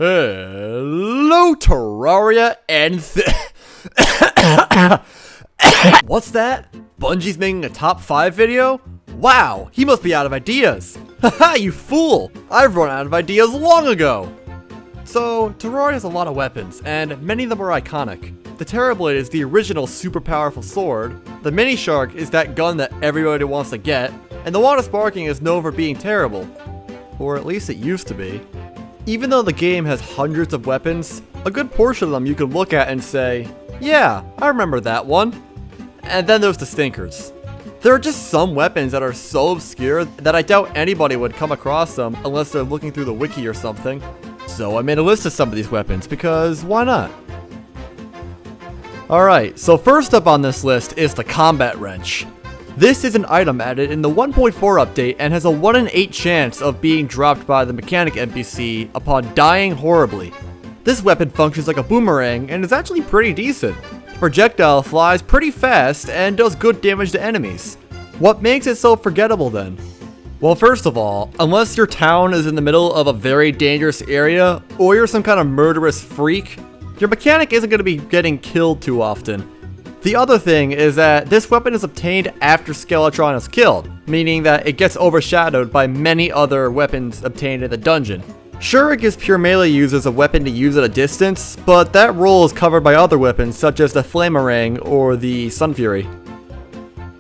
Hello, Terraria and What's that? Bungie's making a top 5 video? Wow, he must be out of ideas. Haha, you fool! I've run out of ideas long ago! So, Terraria has a lot of weapons, and many of them are iconic. The Terrorblade is the original super powerful sword, the Mini Shark is that gun that everybody wants to get, and the Water Sparking is known for being terrible. Or at least it used to be. Even though the game has hundreds of weapons, a good portion of them you can look at and say, yeah, I remember that one. And then there's the stinkers. There are just some weapons that are so obscure that I doubt anybody would come across them unless they're looking through the wiki or something. So I made a list of some of these weapons because why not? Alright, so first up on this list is the Combat Wrench. This is an item added in the 1.4 update and has a 1 in 8 chance of being dropped by the mechanic NPC upon dying horribly. This weapon functions like a boomerang and is actually pretty decent. The projectile flies pretty fast and does good damage to enemies. What makes it so forgettable then? Well, first of all, unless your town is in the middle of a very dangerous area or you're some kind of murderous freak, your mechanic isn't going to be getting killed too often. The other thing is that this weapon is obtained after Skeletron is killed, meaning that it gets overshadowed by many other weapons obtained in the dungeon. Sure, it gives pure melee users a weapon to use at a distance, but that role is covered by other weapons such as the Flamerang or the Sun Fury.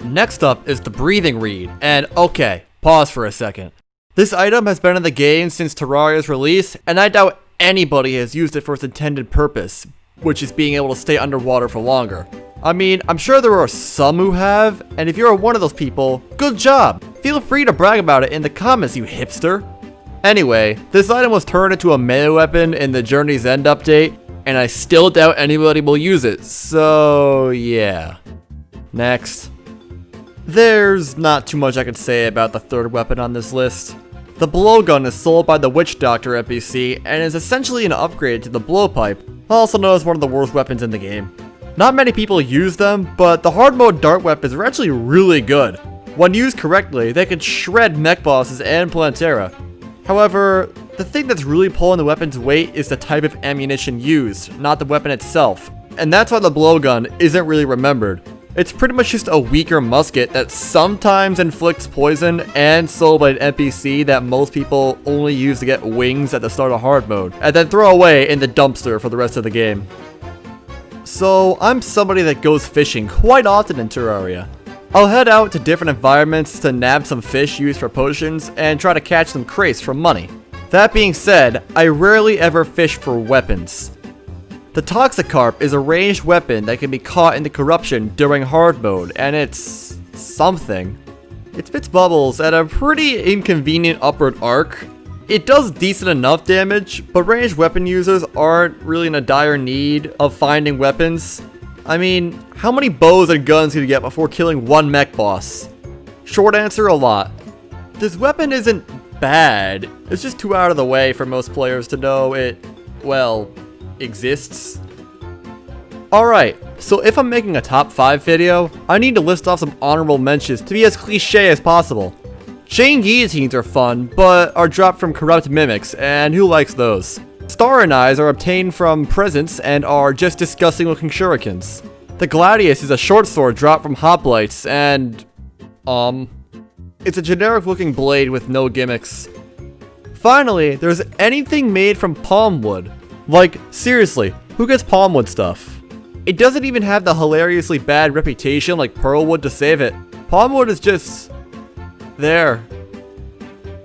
Next up is the Breathing Reed, and okay, pause for a second. This item has been in the game since Terraria's release, and I doubt anybody has used it for its intended purpose, which is being able to stay underwater for longer. I mean, I'm sure there are some who have, and if you're one of those people, good job! Feel free to brag about it in the comments, you hipster! Anyway, this item was turned into a melee weapon in the Journey's End update, and I still doubt anybody will use it, so yeah. Next. There's not too much I can say about the third weapon on this list. The Blowgun is sold by the Witch Doctor NPC, and is essentially an upgrade to the Blowpipe, also known as one of the worst weapons in the game. Not many people use them, but the hard mode dart weapons are actually really good. When used correctly, they can shred mech bosses and Planetara. However, the thing that's really pulling the weapon's weight is the type of ammunition used, not the weapon itself. And that's why the blowgun isn't really remembered. It's pretty much just a weaker musket that sometimes inflicts poison and sold by an NPC that most people only use to get wings at the start of hard mode, and then throw away in the dumpster for the rest of the game. So, I'm somebody that goes fishing quite often in Terraria. I'll head out to different environments to nab some fish used for potions and try to catch some crates for money. That being said, I rarely ever fish for weapons. The Toxicarp is a ranged weapon that can be caught into corruption during hard mode, and it's something. It spits bubbles at a pretty inconvenient upward arc. It does decent enough damage, but ranged weapon users aren't really in a dire need of finding weapons. I mean, how many bows and guns can you get before killing one mech boss? Short answer, a lot. This weapon isn't bad, it's just too out of the way for most players to know it, well, exists. Alright, so if I'm making a top 5 video, I need to list off some honorable mentions to be as cliche as possible. Chain guillotines are fun, but are dropped from corrupt mimics, and who likes those? Star and Eyes are obtained from presents and are just disgusting looking shurikens. The Gladius is a short sword dropped from hoplites, and it's a generic looking blade with no gimmicks. Finally, there's anything made from palm wood. Like, seriously, who gets palm wood stuff? It doesn't even have the hilariously bad reputation like pearl wood to save it. Palm wood is just there.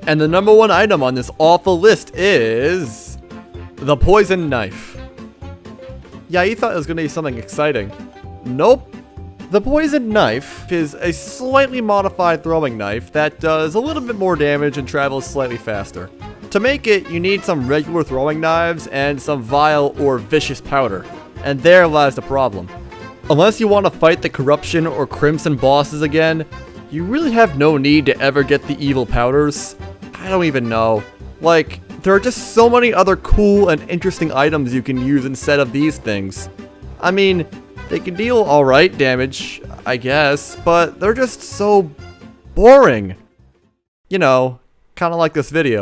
And the number 1 item on this awful list is the poison knife. Yeah, you thought it was gonna be something exciting. Nope. The poison knife is a slightly modified throwing knife that does a little bit more damage and travels slightly faster. To make it, you need some regular throwing knives and some vile or vicious powder. And there lies the problem. Unless you want to fight the corruption or crimson bosses again, you really have no need to ever get the evil powders. I don't even know. Like, there are just so many other cool and interesting items you can use instead of these things. I mean, they can deal alright damage, I guess, but they're just so boring. You know, kinda like this video.